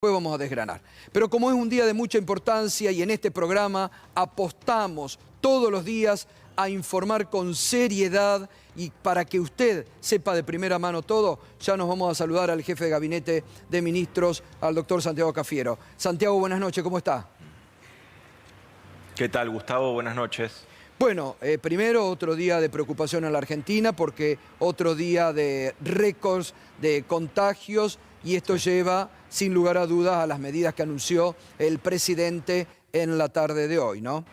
Después vamos a desgranar. Pero como es un día de mucha importancia y en este programa apostamos todos los días a informar con seriedad y para que usted sepa de primera mano todo, ya nos vamos a saludar al jefe de gabinete de ministros, al doctor Santiago Cafiero. Santiago, buenas noches, ¿cómo está? ¿Qué tal, Gustavo? Buenas noches. Bueno, primero otro día de preocupación en la Argentina porque otro día de récords de contagios y esto lleva, sin lugar a dudas, a las medidas que anunció el presidente en la tarde de hoy, ¿no?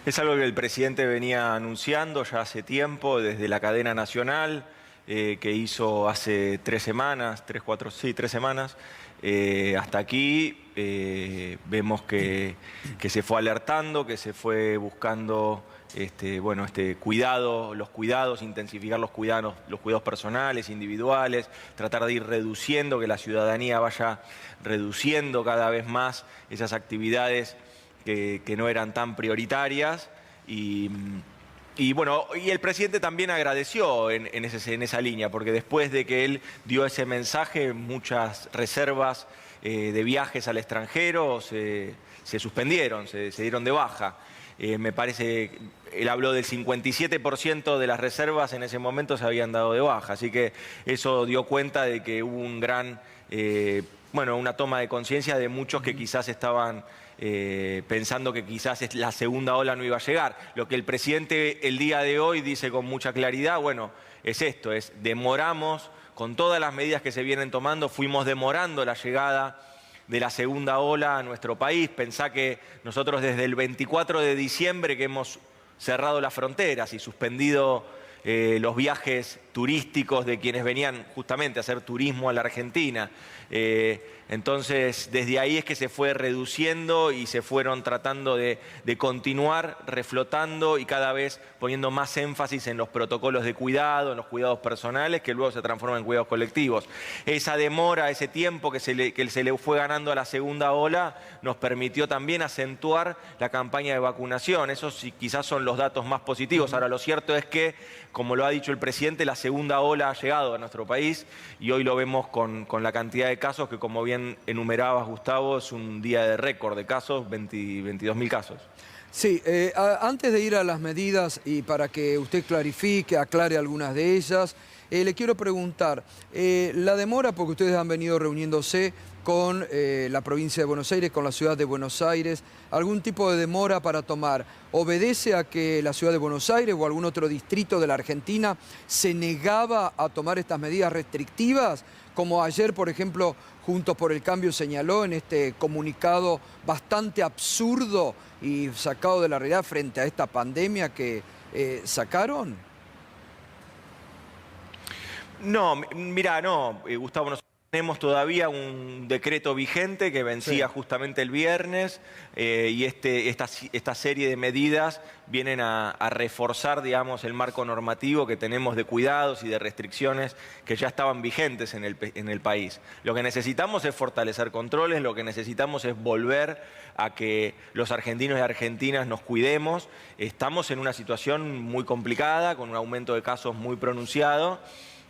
Es algo que el presidente venía anunciando ya hace tiempo, desde la cadena nacional, que hizo hace 3 semanas, 3 semanas. Hasta aquí vemos que se fue alertando, que se fue buscando cuidado, los cuidados, intensificar los cuidados personales, individuales, tratar de ir reduciendo, que la ciudadanía vaya reduciendo cada vez más esas actividades que no eran tan prioritarias. Y el presidente también agradeció en esa línea, porque después de que él dio ese mensaje, muchas reservas de viajes al extranjero se suspendieron, se dieron de baja. Me parece, él habló del 57% de las reservas en ese momento se habían dado de baja, así que eso dio cuenta de que hubo un gran, una toma de conciencia de muchos que quizás estaban pensando que quizás la segunda ola no iba a llegar. Lo que el presidente el día de hoy dice con mucha claridad, es esto, demoramos, con todas las medidas que se vienen tomando, fuimos demorando la llegada de la segunda ola a nuestro país. Pensá que nosotros desde el 24 de diciembre que hemos cerrado las fronteras y suspendido los viajes turísticos de quienes venían justamente a hacer turismo a la Argentina. Entonces, desde ahí es que se fue reduciendo y se fueron tratando de continuar reflotando y cada vez poniendo más énfasis en los protocolos de cuidado, en los cuidados personales, que luego se transforman en cuidados colectivos. Esa demora, ese tiempo que se le fue ganando a la segunda ola, nos permitió también acentuar la campaña de vacunación. Esos sí, quizás son los datos más positivos. Ahora, lo cierto es que, como lo ha dicho el presidente, la segunda ola ha llegado a nuestro país y hoy lo vemos con la cantidad de casos que, como bien enumerabas, Gustavo, es un día de récord de casos, 22.000 casos. Sí, antes de ir a las medidas y para que usted clarifique, aclare algunas de ellas, le quiero preguntar, la demora, porque ustedes han venido reuniéndose con la provincia de Buenos Aires, con la ciudad de Buenos Aires, ¿algún tipo de demora para tomar? ¿Obedece a que la ciudad de Buenos Aires o algún otro distrito de la Argentina se negaba a tomar estas medidas restrictivas? Como ayer, por ejemplo, Juntos por el Cambio señaló en este comunicado bastante absurdo y sacado de la realidad frente a esta pandemia que sacaron. No, mira, no, Gustavo, nosotros tenemos todavía un decreto vigente que vencía justamente el viernes y esta serie de medidas vienen a reforzar, digamos, el marco normativo que tenemos de cuidados y de restricciones que ya estaban vigentes en el país. Lo que necesitamos es fortalecer controles, lo que necesitamos es volver a que los argentinos y argentinas nos cuidemos. Estamos en una situación muy complicada, con un aumento de casos muy pronunciado.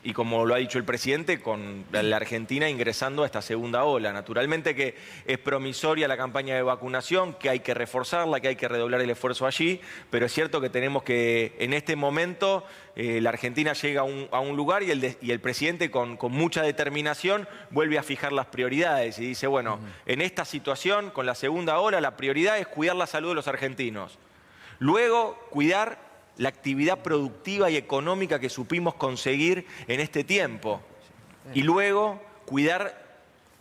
Y como lo ha dicho el presidente, con la Argentina ingresando a esta segunda ola. Naturalmente que es promisoria la campaña de vacunación, que hay que reforzarla, que hay que redoblar el esfuerzo allí, pero es cierto que tenemos que, en este momento, la Argentina llega a un lugar y el presidente con mucha determinación vuelve a fijar las prioridades y dice, en esta situación, con la segunda ola, la prioridad es cuidar la salud de los argentinos. Luego, cuidar la actividad productiva y económica que supimos conseguir en este tiempo. Y luego, cuidar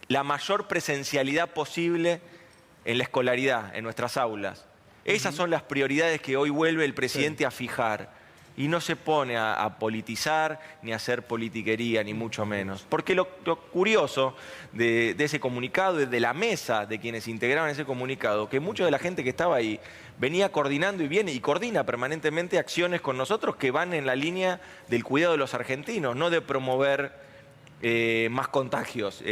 la mayor presencialidad posible en la escolaridad, en nuestras aulas. Esas son las prioridades que hoy vuelve el presidente a fijar. Y no se pone a politizar, ni a hacer politiquería, ni mucho menos. Porque lo curioso de ese comunicado, de la mesa de quienes integraban ese comunicado, que mucha de la gente que estaba ahí venía coordinando y viene y coordina permanentemente acciones con nosotros que van en la línea del cuidado de los argentinos, no de promover más contagios.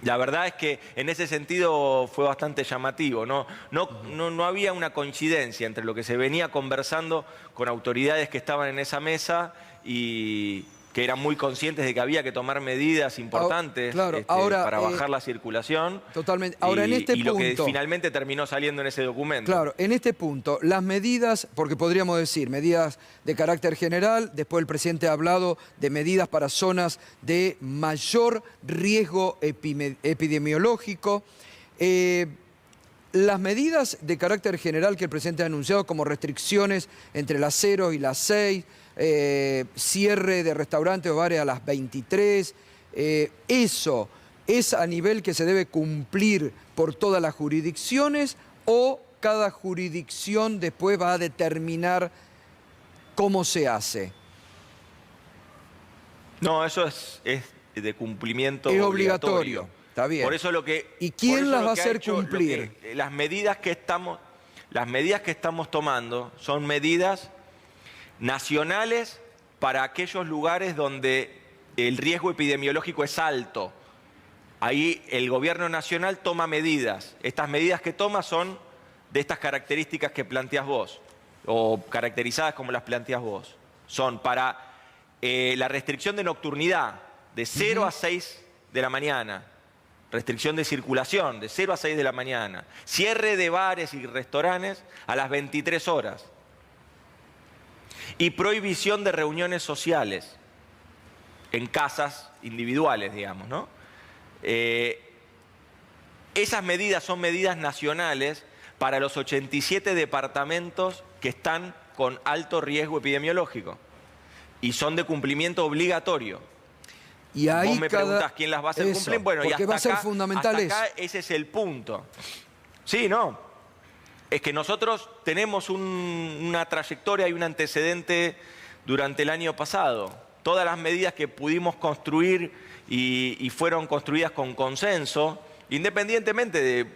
La verdad es que en ese sentido fue bastante llamativo. No había una coincidencia entre lo que se venía conversando con autoridades que estaban en esa mesa y que eran muy conscientes de que había que tomar medidas importantes claro, ahora, para bajar la circulación. Totalmente. Ahora, en este y lo que punto, finalmente terminó saliendo en ese documento. claro, en este punto, las medidas, porque podríamos decir medidas de carácter general, después el presidente ha hablado de medidas para zonas de mayor riesgo epidemiológico. Las medidas de carácter general que el presidente ha anunciado, como restricciones entre las 0 y las 6, cierre de restaurantes o bares a las 23, ¿eso es a nivel que se debe cumplir por todas las jurisdicciones o cada jurisdicción después va a determinar cómo se hace? No, eso es de cumplimiento Es obligatorio. Está bien. Por eso lo que, ¿Y quién las va a hacer hecho, cumplir? Las medidas que estamos tomando son medidas nacionales para aquellos lugares donde el riesgo epidemiológico es alto. Ahí el gobierno nacional toma medidas. Estas medidas que toma son de estas características que planteás vos, o caracterizadas como las planteás vos. Son para la restricción de nocturnidad, de 0 a 6 de la mañana. Restricción de circulación, de 0 a 6 de la mañana. Cierre de bares y restaurantes a las 23 horas. Y prohibición de reuniones sociales en casas individuales, digamos, ¿no? Esas medidas son medidas nacionales para los 87 departamentos que están con alto riesgo epidemiológico y son de cumplimiento obligatorio. Y ahí vos me preguntás quién las va a hacer cumplir. Bueno, y hasta va a ser acá, fundamental hasta acá ese es el punto. Sí, no. Es que nosotros tenemos una trayectoria y un antecedente durante el año pasado. Todas las medidas que pudimos construir y fueron construidas con consenso, independientemente de...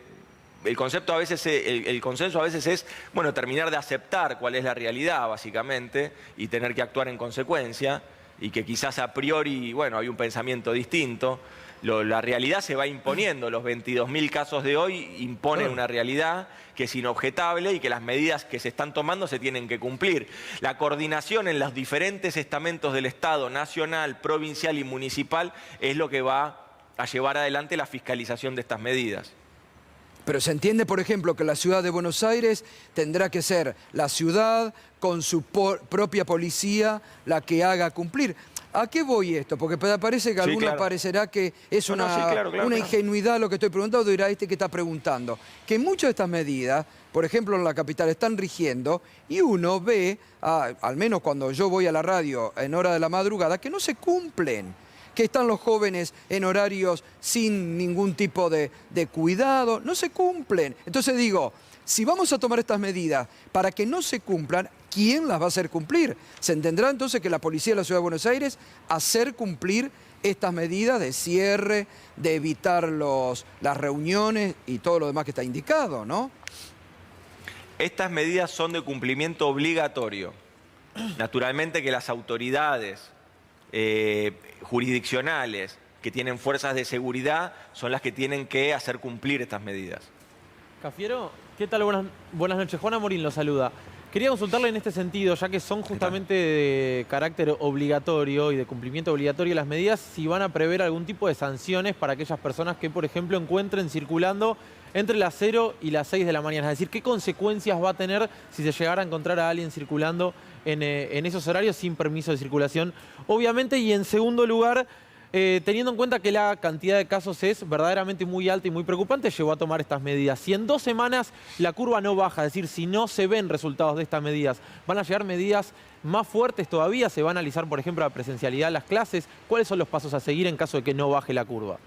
El concepto a veces, el consenso a veces es, bueno, terminar de aceptar cuál es la realidad, básicamente, y tener que actuar en consecuencia, y que quizás a priori, bueno, hay un pensamiento distinto. La realidad se va imponiendo. Los 22.000 casos de hoy imponen una realidad que es inobjetable y que las medidas que se están tomando se tienen que cumplir. La coordinación en los diferentes estamentos del Estado, nacional, provincial y municipal, es lo que va a llevar adelante la fiscalización de estas medidas. Pero se entiende, por ejemplo, que la ciudad de Buenos Aires tendrá que ser la ciudad con su propia policía la que haga cumplir. ¿A qué voy esto? Porque parece que a alguno parecerá que es una ingenuidad lo que estoy preguntando, dirá este que está preguntando. Que muchas de estas medidas, por ejemplo en la capital, están rigiendo y uno ve, al menos cuando yo voy a la radio en hora de la madrugada, que no se cumplen. Que están los jóvenes en horarios sin ningún tipo de cuidado, no se cumplen. Entonces digo, si vamos a tomar estas medidas para que no se cumplan, ¿quién las va a hacer cumplir? Se entenderá entonces que la policía de la Ciudad de Buenos Aires hacer cumplir estas medidas de cierre, de evitar las reuniones y todo lo demás que está indicado, ¿no? Estas medidas son de cumplimiento obligatorio. Naturalmente que las autoridades jurisdiccionales que tienen fuerzas de seguridad son las que tienen que hacer cumplir estas medidas. Cafiero, ¿qué tal? Buenas noches. Juana Morín lo saluda. Quería consultarle en este sentido, ya que son justamente de carácter obligatorio y de cumplimiento obligatorio las medidas, si van a prever algún tipo de sanciones para aquellas personas que, por ejemplo, encuentren circulando entre las 0 y las 6 de la mañana. Es decir, ¿qué consecuencias va a tener si se llegara a encontrar a alguien circulando en esos horarios sin permiso de circulación? Obviamente, y en segundo lugar, teniendo en cuenta que la cantidad de casos es verdaderamente muy alta y muy preocupante, llegó a tomar estas medidas. Si en 2 semanas la curva no baja, es decir, si no se ven resultados de estas medidas, ¿van a llegar medidas más fuertes todavía? ¿Se va a analizar, por ejemplo, la presencialidad de las clases? ¿Cuáles son los pasos a seguir en caso de que no baje la curva?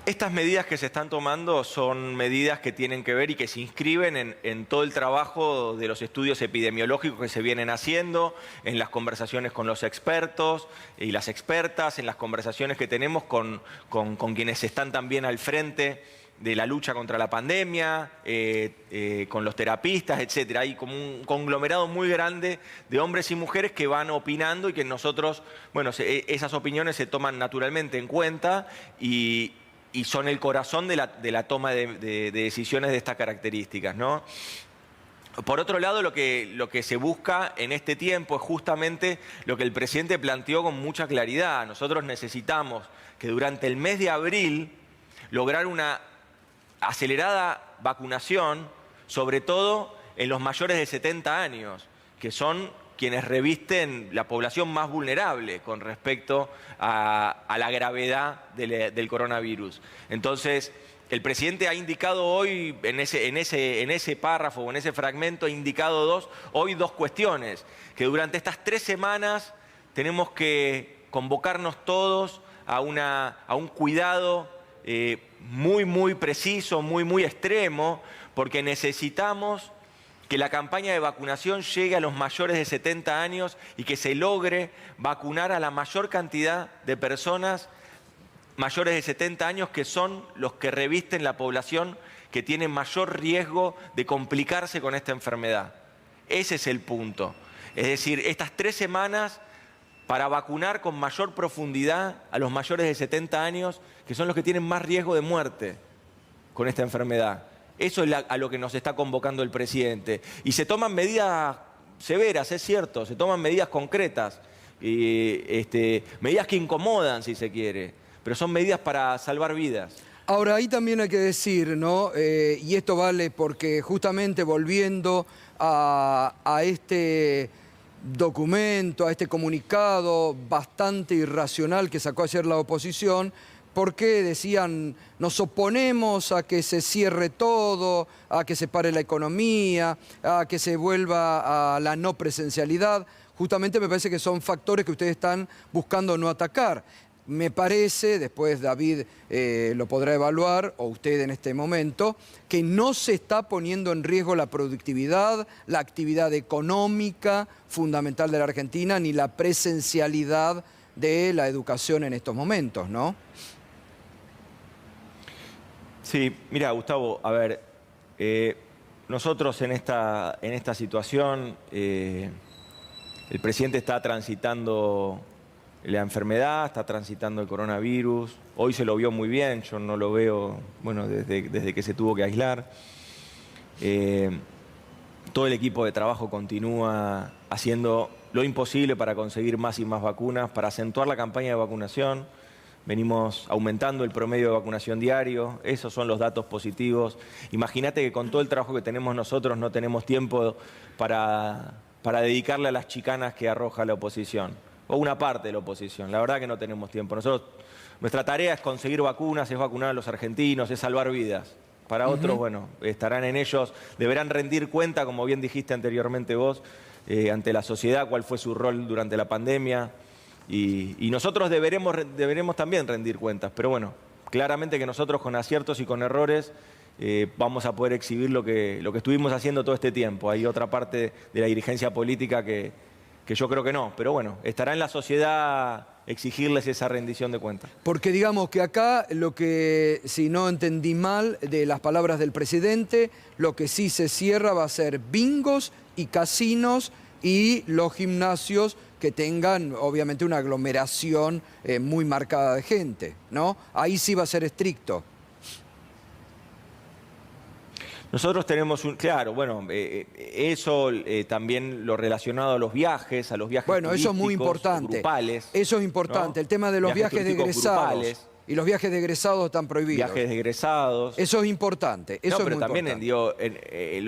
Estas medidas que se están tomando son medidas que tienen que ver y que se inscriben en todo el trabajo de los estudios epidemiológicos que se vienen haciendo, en las conversaciones con los expertos y las expertas, en las conversaciones que tenemos con quienes están también al frente de la lucha contra la pandemia, con los terapistas, etcétera. Hay como un conglomerado muy grande de hombres y mujeres que van opinando y que nosotros, bueno, esas opiniones se toman naturalmente en cuenta y son el corazón de la toma de decisiones de estas características, ¿no? Por otro lado, lo que se busca en este tiempo es justamente lo que el presidente planteó con mucha claridad. Nosotros necesitamos que durante el mes de abril lograr una acelerada vacunación, sobre todo en los mayores de 70 años, que son quienes revisten la población más vulnerable con respecto a la gravedad del coronavirus. Entonces, el presidente ha indicado hoy, en ese párrafo o en ese fragmento, ha indicado dos cuestiones, que durante estas 3 semanas tenemos que convocarnos todos a un cuidado muy preciso, muy extremo, porque necesitamos que la campaña de vacunación llegue a los mayores de 70 años y que se logre vacunar a la mayor cantidad de personas mayores de 70 años, que son los que revisten la población que tiene mayor riesgo de complicarse con esta enfermedad. Ese es el punto. Es decir, estas 3 semanas para vacunar con mayor profundidad a los mayores de 70 años, que son los que tienen más riesgo de muerte con esta enfermedad. Eso es a lo que nos está convocando el presidente. Y se toman medidas severas, es cierto, se toman medidas concretas, medidas que incomodan, si se quiere, pero son medidas para salvar vidas. Ahora, ahí también hay que decir, ¿no? Y esto vale porque justamente volviendo a este documento, a este comunicado bastante irracional que sacó ayer la oposición, porque decían, nos oponemos a que se cierre todo, a que se pare la economía, a que se vuelva a la no presencialidad. Justamente me parece que son factores que ustedes están buscando no atacar. Me parece, después David lo podrá evaluar, o usted en este momento, que no se está poniendo en riesgo la productividad, la actividad económica fundamental de la Argentina, ni la presencialidad de la educación en estos momentos, ¿no? Sí, mira, Gustavo, a ver, nosotros en esta situación, el presidente está transitando la enfermedad, está transitando el coronavirus. Hoy se lo vio muy bien, yo no lo veo, bueno, desde que se tuvo que aislar. Todo el equipo de trabajo continúa haciendo lo imposible para conseguir más y más vacunas, para acentuar la campaña de vacunación. Venimos aumentando el promedio de vacunación diario, esos son los datos positivos. Imagínate que con todo el trabajo que tenemos nosotros no tenemos tiempo para dedicarle a las chicanas que arroja la oposición, o una parte de la oposición. La verdad que no tenemos tiempo. Nuestra tarea es conseguir vacunas, es vacunar a los argentinos, es salvar vidas. Para otros, bueno, estarán en ellos, deberán rendir cuenta, como bien dijiste anteriormente vos, ante la sociedad, cuál fue su rol durante la pandemia. Y nosotros deberemos también rendir cuentas, pero bueno, claramente que nosotros con aciertos y con errores vamos a poder exhibir lo que estuvimos haciendo todo este tiempo. Hay otra parte de la dirigencia política que yo creo que no, pero bueno, estará en la sociedad exigirles esa rendición de cuentas. Porque digamos que acá lo que, si no entendí mal de las palabras del presidente, lo que sí se cierra va a ser bingos y casinos y los gimnasios que tengan obviamente una aglomeración muy marcada de gente, ¿no? Ahí sí va a ser estricto. Nosotros tenemos claro, bueno, eso también lo relacionado a los viajes bueno, eso es muy importante. Grupales. Eso es importante, ¿no? El tema de los viajes de egresados. Grupales. Y los viajes de egresados están prohibidos. Viajes de egresados. Eso es importante. Eso no, pero es muy también importante.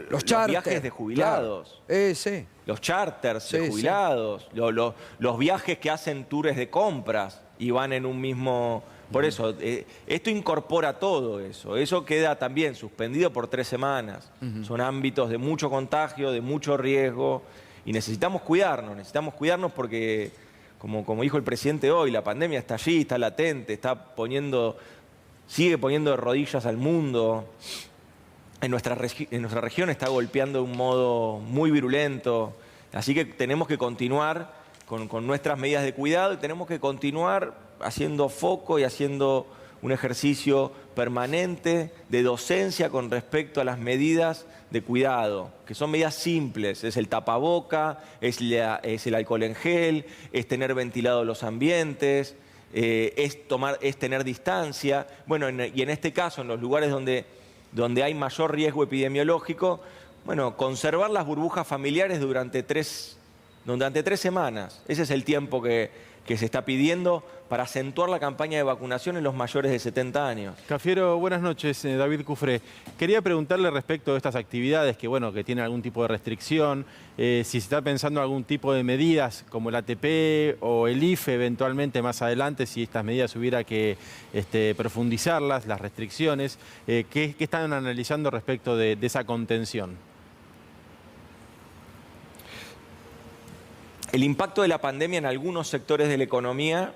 Los viajes de jubilados. Claro. Sí. Los charters de jubilados. Sí. Los viajes que hacen tours de compras y van en un mismo... Por eso, esto incorpora todo eso. Eso queda también suspendido por 3 semanas. Son ámbitos de mucho contagio, de mucho riesgo. Y necesitamos cuidarnos porque... Como dijo el presidente hoy, la pandemia está allí, está latente, sigue poniendo de rodillas al mundo. En nuestra región está golpeando de un modo muy virulento. Así que tenemos que continuar con nuestras medidas de cuidado y tenemos que continuar haciendo foco y haciendo un ejercicio permanente de docencia con respecto a las medidas de cuidado, que son medidas simples, es el tapaboca, es el alcohol en gel, es tener ventilados los ambientes, es tener distancia. Bueno, y en este caso, en los lugares donde hay mayor riesgo epidemiológico, bueno, conservar las burbujas familiares durante 3 semanas. Ese es el tiempo que se está pidiendo para acentuar la campaña de vacunación en los mayores de 70 años. Cafiero, buenas noches. David Cufré. Quería preguntarle respecto de estas actividades que, bueno, que tienen algún tipo de restricción, si se está pensando en algún tipo de medidas como el ATP o el IFE eventualmente más adelante, si estas medidas hubiera que profundizarlas, las restricciones. ¿Qué están analizando respecto de esa contención? El impacto de la pandemia en algunos sectores de la economía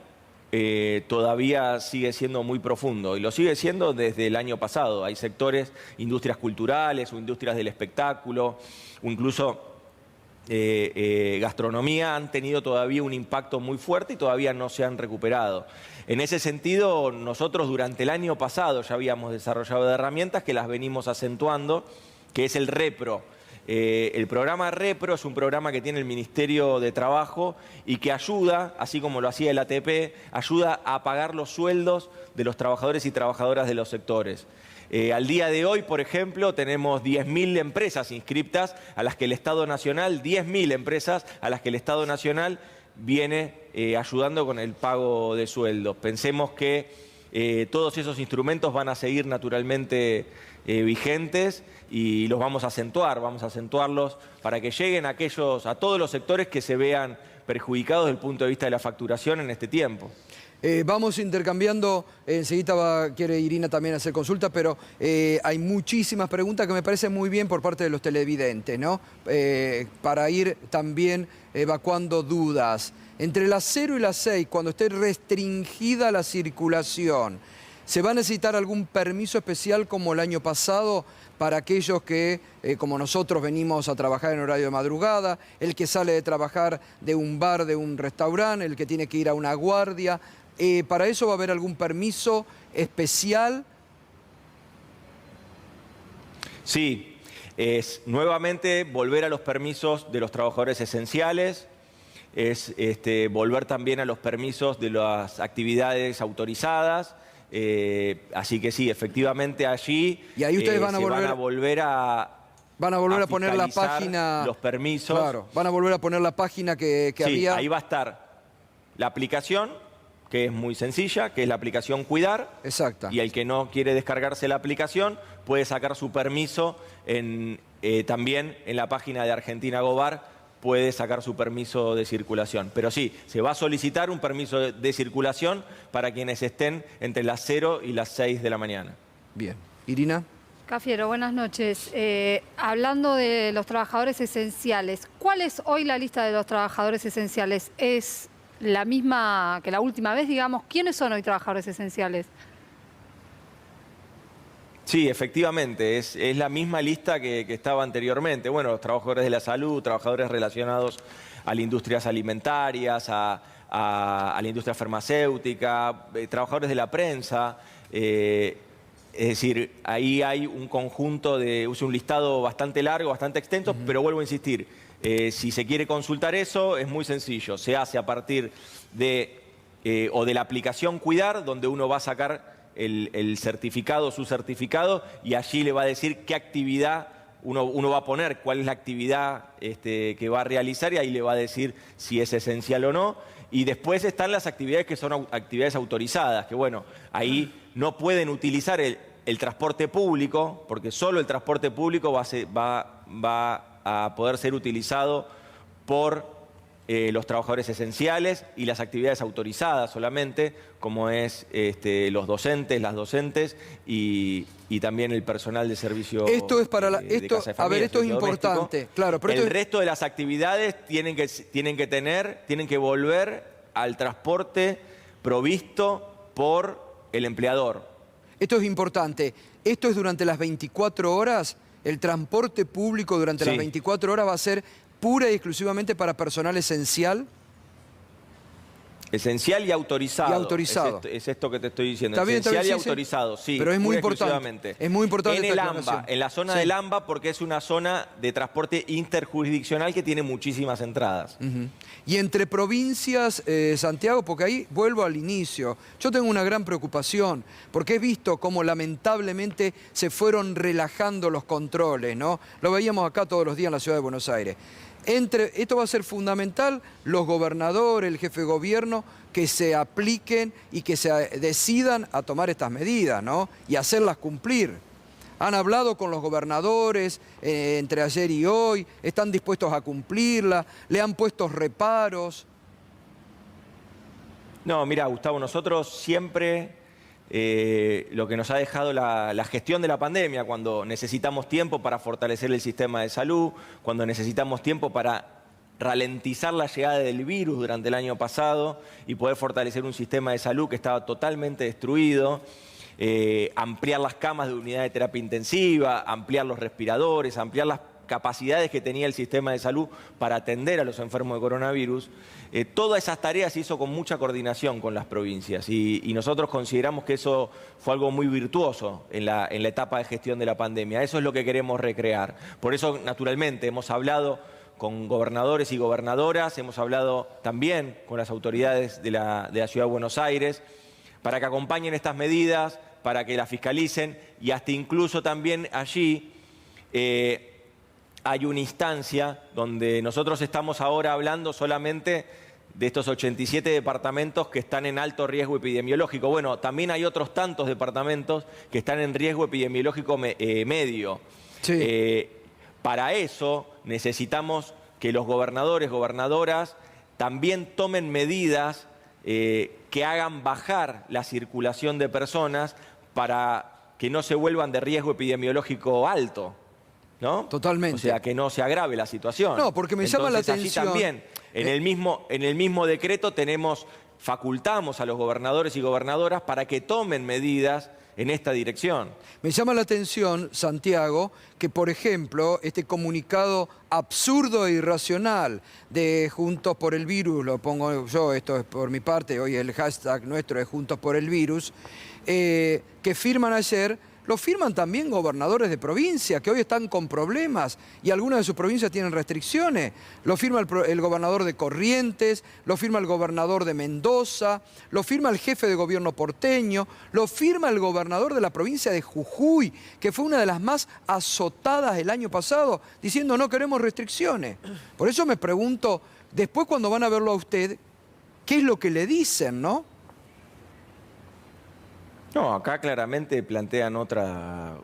todavía sigue siendo muy profundo y lo sigue siendo desde el año pasado. Hay sectores, industrias culturales o industrias del espectáculo o incluso gastronomía han tenido todavía un impacto muy fuerte y todavía no se han recuperado. En ese sentido, nosotros durante el año pasado ya habíamos desarrollado herramientas que las venimos acentuando, que es el REPRO. El programa REPRO es un programa que tiene el Ministerio de Trabajo y que ayuda, así como lo hacía el ATP, ayuda a pagar los sueldos de los trabajadores y trabajadoras de los sectores. Al día de hoy, por ejemplo, tenemos 10.000 empresas inscriptas a las que el Estado Nacional, 10.000 empresas a las que el Estado Nacional viene ayudando con el pago de sueldos. Pensemos que todos esos instrumentos van a seguir naturalmente vigentes y los vamos a acentuarlos para que lleguen a todos los sectores que se vean perjudicados desde el punto de vista de la facturación en este tiempo. Vamos intercambiando, enseguida quiere Irina también hacer consulta, pero hay muchísimas preguntas que me parecen muy bien por parte de los televidentes, ¿no? Para ir también evacuando dudas. Entre las 0 y las 6, cuando esté restringida la circulación, ¿se va a necesitar algún permiso especial como el año pasado para aquellos que, como nosotros, venimos a trabajar en horario de madrugada, el que sale de trabajar de un bar, de un restaurante, el que tiene que ir a una guardia? ¿Para eso va a haber algún permiso especial? Sí, es nuevamente volver a los permisos de los trabajadores esenciales, es volver también a los permisos de las actividades autorizadas. Así que sí, efectivamente allí y ahí ustedes van a volver a poner la página, los permisos. Claro, van a volver a poner la página que sí, había. Ahí va a estar la aplicación, que es muy sencilla, que es la aplicación Cuidar. Exacta. Y el que no quiere descargarse la aplicación puede sacar su permiso también en la página de Argentina Gobar. Puede sacar su permiso de circulación. Pero sí, se va a solicitar un permiso de circulación para quienes estén entre las 0 y las 6 de la mañana. Bien. Irina. Cafiero, buenas noches. Hablando de los trabajadores esenciales, ¿cuál es hoy la lista de los trabajadores esenciales? ¿Es la misma que la última vez, digamos? ¿Quiénes son hoy trabajadores esenciales? Sí, efectivamente, es la misma lista que estaba anteriormente. Bueno, los trabajadores de la salud, trabajadores relacionados a las industrias alimentarias, a la industria farmacéutica, trabajadores de la prensa. Es decir, ahí hay un conjunto un listado bastante largo, bastante extenso, pero vuelvo a insistir, si se quiere consultar eso, es muy sencillo. Se hace a partir de la aplicación Cuidar, donde uno va a sacar el certificado, su certificado, y allí le va a decir qué actividad uno va a poner, cuál es la actividad que va a realizar, y ahí le va a decir si es esencial o no. Y después están las actividades que son actividades autorizadas, que bueno, ahí no pueden utilizar el transporte público, porque solo el transporte público va a poder ser utilizado por los trabajadores esenciales y las actividades autorizadas solamente, como es los docentes, las docentes y también el personal de servicio. Esto es para de casa de familia, a ver, esto es doméstico. importante. Claro, pero el resto de las actividades tienen que volver al transporte provisto por el empleador. Esto es importante. Esto es durante las 24 horas. El transporte público durante las 24 horas va a ser pura y exclusivamente para personal esencial. Esencial y autorizado. Y autorizado. Es esto que te estoy diciendo. Está bien, Esencial y sí, autorizado, sí. Pero es muy importante. Exclusivamente. Es muy importante En esta el aclaración. AMBA, en la zona del AMBA, porque es una zona de transporte interjurisdiccional que tiene muchísimas entradas. Y entre provincias, Santiago, porque ahí vuelvo al inicio, yo tengo una gran preocupación, porque he visto cómo lamentablemente se fueron relajando los controles, ¿no? Lo veíamos acá todos los días en la ciudad de Buenos Aires. Esto va a ser fundamental, los gobernadores, el jefe de gobierno, que se apliquen y que se decidan a tomar estas medidas, ¿no? Y hacerlas cumplir. Han hablado con los gobernadores entre ayer y hoy, están dispuestos a cumplirla, le han puesto reparos. No, mira, Gustavo, nosotros siempre lo que nos ha dejado la gestión de la pandemia, cuando necesitamos tiempo para fortalecer el sistema de salud, cuando necesitamos tiempo para ralentizar la llegada del virus durante el año pasado y poder fortalecer un sistema de salud que estaba totalmente destruido, ampliar las camas de unidad de terapia intensiva, ampliar los respiradores, ampliar las capacidades que tenía el sistema de salud para atender a los enfermos de coronavirus. Todas esas tareas se hizo con mucha coordinación con las provincias y nosotros consideramos que eso fue algo muy virtuoso en la etapa de gestión de la pandemia. Eso es lo que queremos recrear. Por eso, naturalmente, hemos hablado con gobernadores y gobernadoras, hemos hablado también con las autoridades de la Ciudad de Buenos Aires para que acompañen estas medidas, para que las fiscalicen y hasta incluso también allí hay una instancia donde nosotros estamos ahora hablando solamente de estos 87 departamentos que están en alto riesgo epidemiológico. Bueno, también hay otros tantos departamentos que están en riesgo epidemiológico medio. Sí. Para eso necesitamos que los gobernadores, gobernadoras también tomen medidas que hagan bajar la circulación de personas para que no se vuelvan de riesgo epidemiológico alto, ¿no? Totalmente. O sea, que no se agrave la situación. No, porque me llama la Entonces, atención. allí también, en el mismo decreto facultamos a los gobernadores y gobernadoras para que tomen medidas en esta dirección. Me llama la atención, Santiago, que por ejemplo, este comunicado absurdo e irracional de Juntos por el Virus, lo pongo yo, esto es por mi parte, hoy el hashtag nuestro es Juntos por el Virus, que firman ayer, lo firman también gobernadores de provincia que hoy están con problemas y algunas de sus provincias tienen restricciones. Lo firma el gobernador de Corrientes, lo firma el gobernador de Mendoza, lo firma el jefe de gobierno porteño, lo firma el gobernador de la provincia de Jujuy, que fue una de las más azotadas el año pasado, diciendo no queremos restricciones. Por eso me pregunto, después cuando van a verlo a usted, ¿qué es lo que le dicen, no? No, acá claramente plantean otra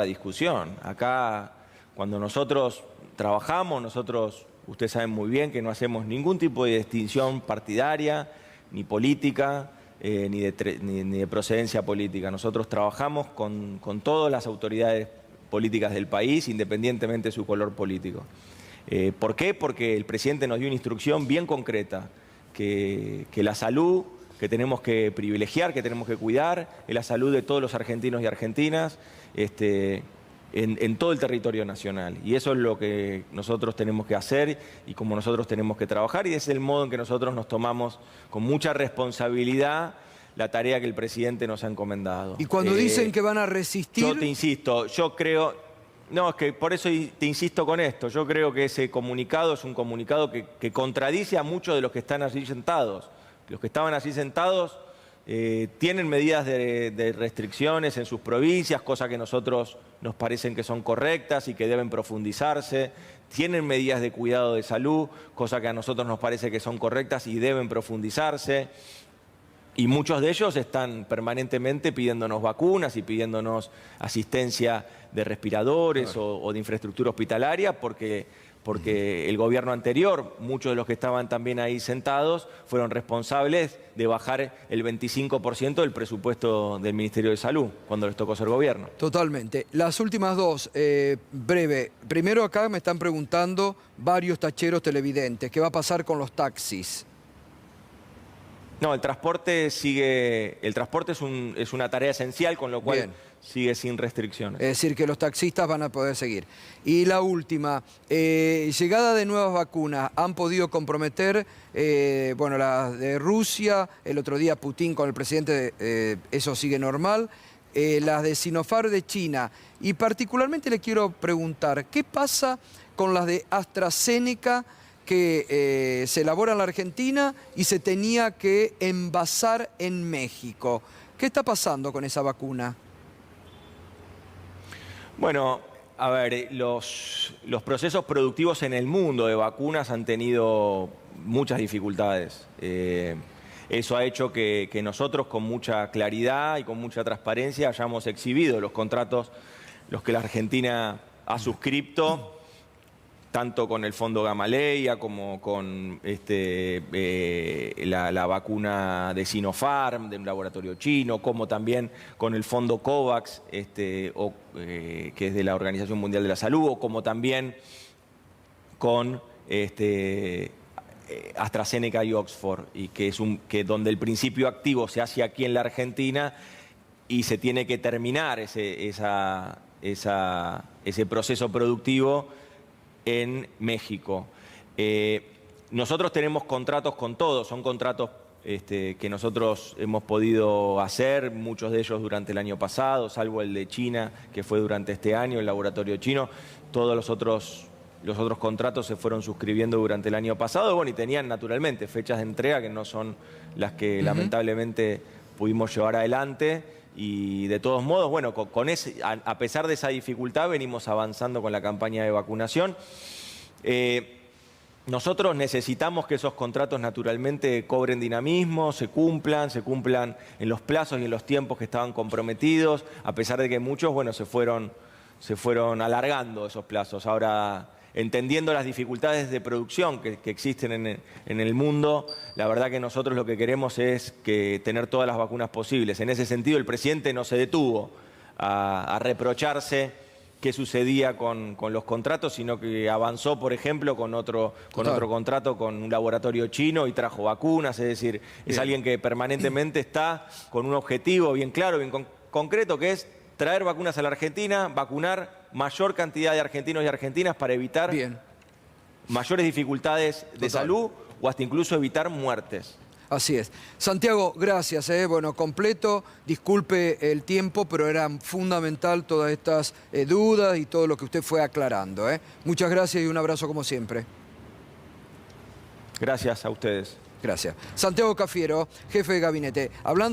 discusión. Acá, cuando nosotros trabajamos, ustedes saben muy bien que no hacemos ningún tipo de distinción partidaria, ni política, ni de procedencia política. Nosotros trabajamos con todas las autoridades políticas del país, independientemente de su color político. ¿Por qué? Porque el presidente nos dio una instrucción bien concreta, que la salud que tenemos que privilegiar, que tenemos que cuidar, es la salud de todos los argentinos y argentinas en todo el territorio nacional. Y eso es lo que nosotros tenemos que hacer y como nosotros tenemos que trabajar y es el modo en que nosotros nos tomamos con mucha responsabilidad la tarea que el presidente nos ha encomendado. Y cuando dicen que van a resistir... Yo te insisto, yo creo... No, es que por eso te insisto con esto. Yo creo que ese comunicado es un comunicado que contradice a muchos de los que están allí sentados. Los que estaban allí sentados tienen medidas de restricciones en sus provincias, cosas que a nosotros nos parecen que son correctas y que deben profundizarse. Tienen medidas de cuidado de salud, cosas que a nosotros nos parece que son correctas y deben profundizarse. Y muchos de ellos están permanentemente pidiéndonos vacunas y pidiéndonos asistencia de respiradores o de infraestructura hospitalaria porque el gobierno anterior, muchos de los que estaban también ahí sentados, fueron responsables de bajar el 25% del presupuesto del Ministerio de Salud cuando les tocó ser gobierno. Totalmente. Las últimas dos, breve. Primero acá me están preguntando varios tacheros televidentes, ¿qué va a pasar con los taxis? No, el transporte sigue. El transporte es una tarea esencial, con lo cual Bien. sigue sin restricciones. Es decir, que los taxistas van a poder seguir. Y la última, llegada de nuevas vacunas, ¿han podido comprometer, bueno, las de Rusia, el otro día Putin con el presidente, eso sigue normal, las de Sinopharm de China? Y particularmente le quiero preguntar, ¿qué pasa con las de AstraZeneca que se elabora en la Argentina y se tenía que envasar en México? ¿Qué está pasando con esa vacuna? Bueno, a ver, los procesos productivos en el mundo de vacunas han tenido muchas dificultades. Eso ha hecho que nosotros con mucha claridad y con mucha transparencia hayamos exhibido los contratos, los que la Argentina ha suscrito, tanto con el Fondo Gamaleya como con la vacuna de Sinopharm, de un laboratorio chino, como también con el Fondo COVAX, que es de la Organización Mundial de la Salud, o como también con AstraZeneca y Oxford, y que es donde el principio activo se hace aquí en la Argentina y se tiene que terminar ese proceso productivo en México. Nosotros tenemos contratos con todos, son contratos que nosotros hemos podido hacer, muchos de ellos durante el año pasado, salvo el de China, que fue durante este año, el laboratorio chino. Todos los otros contratos se fueron suscribiendo durante el año pasado, bueno, y tenían naturalmente fechas de entrega que no son las que lamentablemente pudimos llevar adelante. Y de todos modos, bueno, a pesar de esa dificultad, venimos avanzando con la campaña de vacunación. Nosotros necesitamos que esos contratos naturalmente cobren dinamismo, se cumplan en los plazos y en los tiempos que estaban comprometidos, a pesar de que muchos, bueno, se fueron alargando esos plazos. Ahora, entendiendo las dificultades de producción que existen en el mundo, la verdad que nosotros lo que queremos es tener todas las vacunas posibles. En ese sentido, el presidente no se detuvo a reprocharse qué sucedía con los contratos, sino que avanzó, por ejemplo, con otro contrato con un laboratorio chino y trajo vacunas. Es decir, es alguien que permanentemente está con un objetivo bien claro, bien concreto, que es traer vacunas a la Argentina, vacunar mayor cantidad de argentinos y argentinas para evitar mayores dificultades de salud o hasta incluso evitar muertes. Así es. Santiago, gracias. Bueno, completo, disculpe el tiempo, pero era fundamental todas estas dudas y todo lo que usted fue aclarando. Muchas gracias y un abrazo como siempre. Gracias a ustedes. Gracias. Santiago Cafiero, jefe de gabinete. Hablando